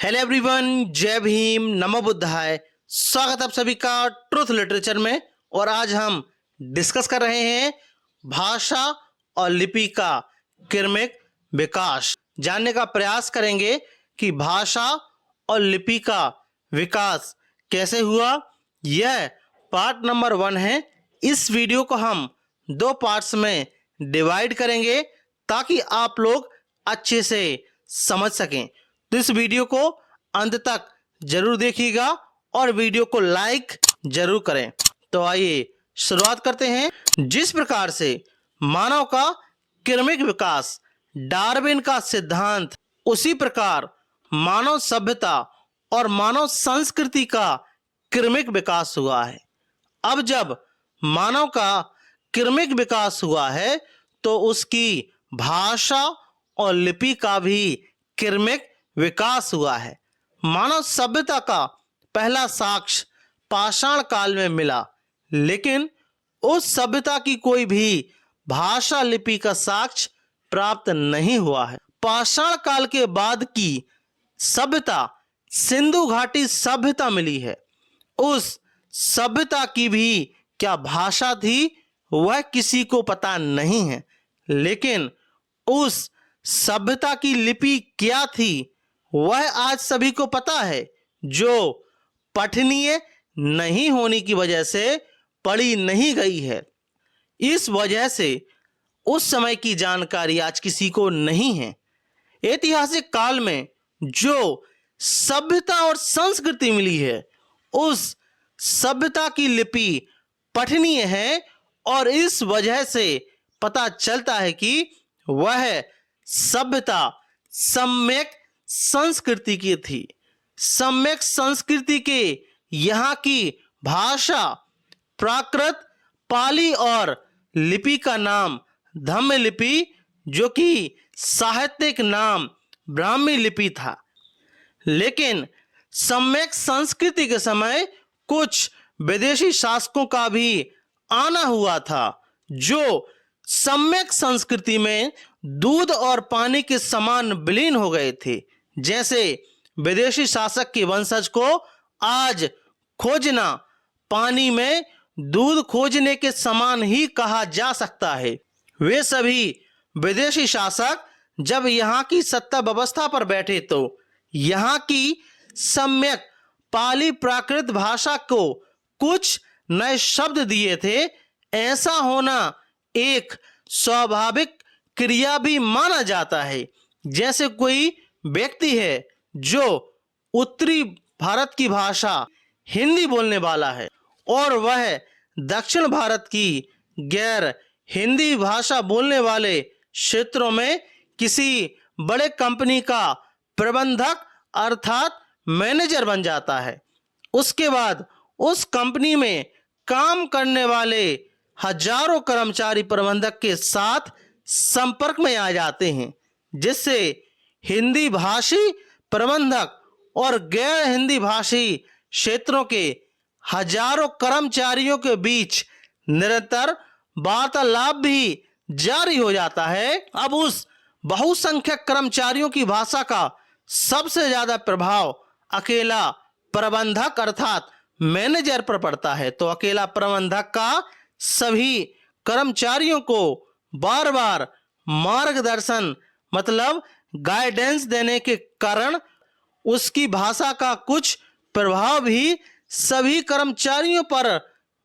Hello everyone, जय भीम, नमो बुद्धाय। स्वागत है आप सभी का ट्रुथ लिटरेचर में। और आज हम डिस्कस कर रहे हैं भाषा और लिपि का क्रमिक विकास। जानने का प्रयास करेंगे कि भाषा और लिपि का विकास कैसे हुआ। यह पार्ट नंबर 1 है। इस वीडियो को हम 2 पार्ट्स में डिवाइड करेंगे ताकि आप लोग अच्छे से समझ सकें। तो इस वीडियो को अंत तक जरूर देखिएगा और वीडियो को लाइक जरूर करें। तो आइए शुरुआत करते हैं। जिस प्रकार से मानव का क्रमिक विकास डार्विन का सिद्धांत, उसी प्रकार मानव सभ्यता और मानव संस्कृति का क्रमिक विकास हुआ है। अब जब मानव का क्रमिक विकास हुआ है तो उसकी भाषा और लिपि का भी क्रमिक विकास हुआ है। मानव सभ्यता का पहला साक्ष्य पाषाण काल में मिला, लेकिन उस सभ्यता की कोई भी भाषा लिपि का साक्ष्य प्राप्त नहीं हुआ है। पाषाण काल के बाद की सभ्यता सिंधु घाटी सभ्यता मिली है। उस सभ्यता की भी क्या भाषा थी वह किसी को पता नहीं है, लेकिन उस सभ्यता की लिपि क्या थी वह आज सभी को पता है, जो पठनीय नहीं होने की वजह से पढ़ी नहीं गई है। इस वजह से उस समय की जानकारी आज किसी को नहीं है। ऐतिहासिक काल में जो सभ्यता और संस्कृति मिली है उस सभ्यता की लिपि पठनीय है और इस वजह से पता चलता है कि वह सभ्यता सम्यक संस्कृति की थी। सम्यक संस्कृति के यहाँ की भाषा प्राकृत पाली और लिपि का नाम धम्म लिपि, जो कि साहित्यिक नाम ब्राह्मी लिपि था। लेकिन सम्यक संस्कृति के समय कुछ विदेशी शासकों का भी आना हुआ था, जो सम्यक संस्कृति में दूध और पानी के समान विलीन हो गए थे। जैसे विदेशी शासक के वंशज को आज खोजना पानी में दूध खोजने के समान ही कहा जा सकता है। वे सभी विदेशी शासक जब यहाँ की सत्ता व्यवस्था पर बैठे तो यहाँ की सम्यक पाली प्राकृत भाषा को कुछ नए शब्द दिए थे। ऐसा होना एक स्वाभाविक क्रिया भी माना जाता है। जैसे कोई व्यक्ति है जो उत्तरी भारत की भाषा हिंदी बोलने वाला है और वह दक्षिण भारत की गैर हिंदी भाषा बोलने वाले क्षेत्रों में किसी बड़े कंपनी का प्रबंधक अर्थात मैनेजर बन जाता है। उसके बाद उस कंपनी में काम करने वाले हजारों कर्मचारी प्रबंधक के साथ संपर्क में आ जाते हैं, जिससे हिंदी भाषी प्रबंधक और गैर हिंदी भाषी क्षेत्रों के हजारों कर्मचारियों के बीच निरंतर वार्तालाप भी जारी हो जाता है। अब उस बहुसंख्यक कर्मचारियों की भाषा का सबसे ज्यादा प्रभाव अकेला प्रबंधक अर्थात मैनेजर पर पड़ता है। तो अकेला प्रबंधक का सभी कर्मचारियों को बार बार मार्गदर्शन मतलब गाइडेंस देने के कारण उसकी भाषा का कुछ प्रभाव भी सभी कर्मचारियों पर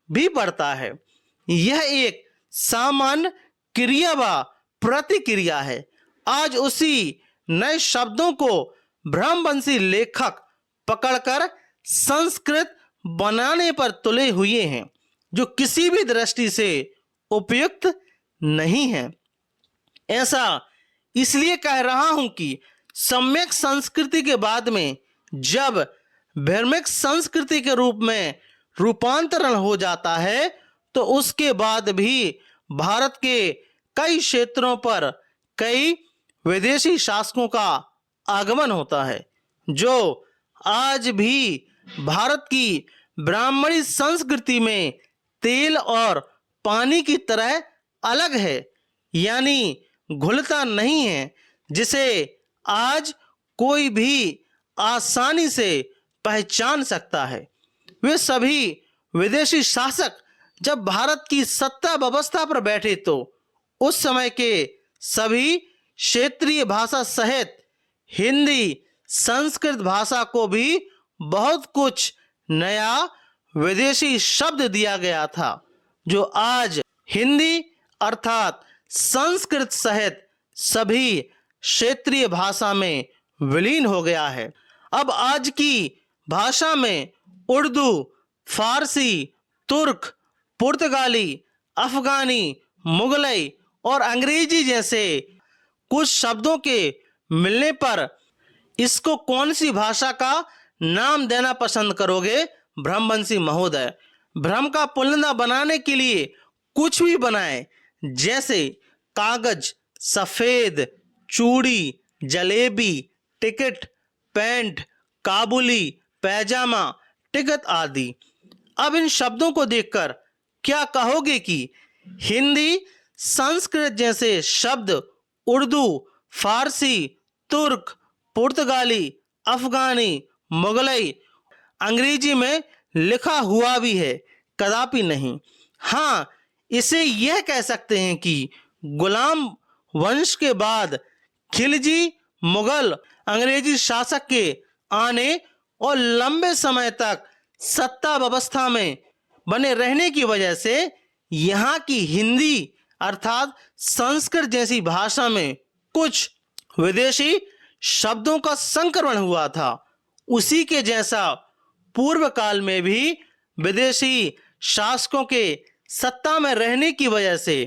भी पड़ता है। यह एक सामान्य क्रिया व प्रतिक्रिया है। आज उसी नए शब्दों को भ्रमवंशी लेखक पकड़कर संस्कृत बनाने पर तुले हुए हैं, जो किसी भी दृष्टि से उपयुक्त नहीं है। ऐसा इसलिए कह रहा हूं कि सम्यक संस्कृति के बाद में जब भ्रमिक संस्कृति के रूप में रूपांतरण हो जाता है तो उसके बाद भी भारत के कई क्षेत्रों पर कई विदेशी शासकों का आगमन होता है, जो आज भी भारत की ब्राह्मणी संस्कृति में तेल और पानी की तरह अलग है, यानी घुलता नहीं है, जिसे आज कोई भी आसानी से पहचान सकता है। वे सभी विदेशी शासक जब भारत की सत्ता व्यवस्था पर बैठे तो उस समय के सभी क्षेत्रीय भाषा सहित हिंदी, संस्कृत भाषा को भी बहुत कुछ नया विदेशी शब्द दिया गया था, जो आज हिंदी अर्थात संस्कृत सहित सभी क्षेत्रीय भाषा में विलीन हो गया है। अब आज की भाषा में उर्दू, फारसी, तुर्क, पुर्तगाली, अफगानी, मुगलई और अंग्रेजी जैसे कुछ शब्दों के मिलने पर इसको कौन सी भाषा का नाम देना पसंद करोगे ब्रह्मवंशी महोदय? भ्रम का पुलिंदा बनाने के लिए कुछ भी बनाए, जैसे कागज, सफेद, चूड़ी, जलेबी, टिकट, पैंट, काबुली, पैजामा, टिकट आदि। अब इन शब्दों को देखकर क्या कहोगे कि हिंदी, संस्कृत जैसे शब्द उर्दू, फारसी, तुर्क, पुर्तगाली, अफगानी, मुगलई, अंग्रेजी में लिखा हुआ भी है? कदापि नहीं। हाँ, इसे यह कह सकते हैं कि गुलाम वंश के बाद खिलजी, मुगल, अंग्रेजी शासक के आने और लंबे समय तक सत्ता व्यवस्था में बने रहने की वजह से यहाँ की हिंदी अर्थात संस्कृत जैसी भाषा में कुछ विदेशी शब्दों का संक्रमण हुआ था। उसी के जैसा पूर्व काल में भी विदेशी शासकों के सत्ता में रहने की वजह से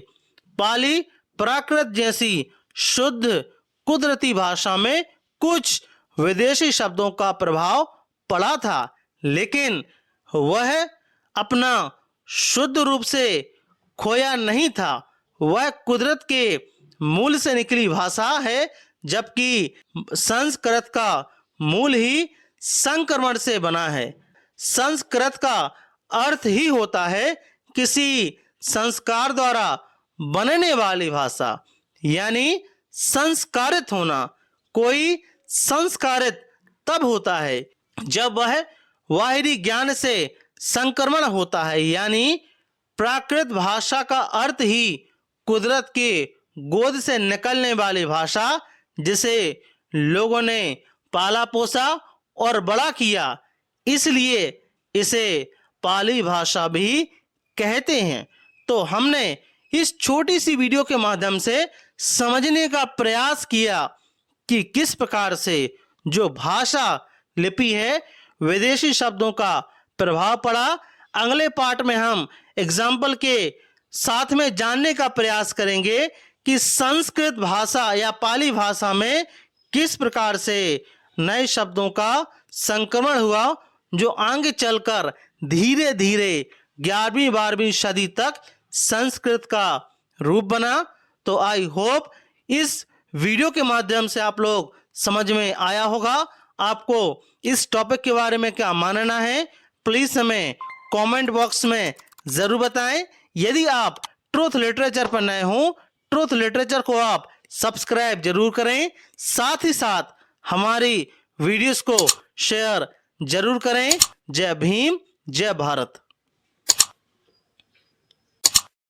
पाली, प्राकृत जैसी शुद्ध कुदरती भाषा में कुछ विदेशी शब्दों का प्रभाव पड़ा था, लेकिन वह अपना शुद्ध रूप से खोया नहीं था। वह कुदरत के मूल से निकली भाषा है, जबकि संस्कृत का मूल ही संक्रमण से बना है। संस्कृत का अर्थ ही होता है किसी संस्कार द्वारा बनने वाली भाषा, यानी संस्कारित होना। कोई संस्कारित तब होता है जब वह बाहरी ज्ञान से संक्रमण होता है, यानी प्राकृत भाषा का अर्थ ही कुदरत के गोद से निकलने वाली भाषा, जिसे लोगों ने पाला पोसा और बड़ा किया, इसलिए इसे पाली भाषा भी कहते हैं। तो हमने इस छोटी सी वीडियो के माध्यम से समझने का प्रयास किया कि किस प्रकार से जो भाषा लिपि है विदेशी शब्दों का प्रभाव पड़ा। अगले पार्ट में हम एग्जाम्पल के साथ में जानने का प्रयास करेंगे कि संस्कृत भाषा या पाली भाषा में किस प्रकार से नए शब्दों का संक्रमण हुआ, जो आगे चलकर धीरे धीरे 11वीं 12वीं सदी तक संस्कृत का रूप बना। तो आई होप इस वीडियो के माध्यम से आप लोग समझ में आया होगा। आपको इस टॉपिक के बारे में क्या मानना है, प्लीज हमें कमेंट बॉक्स में जरूर बताएं। यदि आप ट्रूथ लिटरेचर पर नए हो, ट्रूथ लिटरेचर को आप सब्सक्राइब जरूर करें, साथ ही साथ हमारी वीडियोस को शेयर जरूर करें। जय भीम, जय भारत।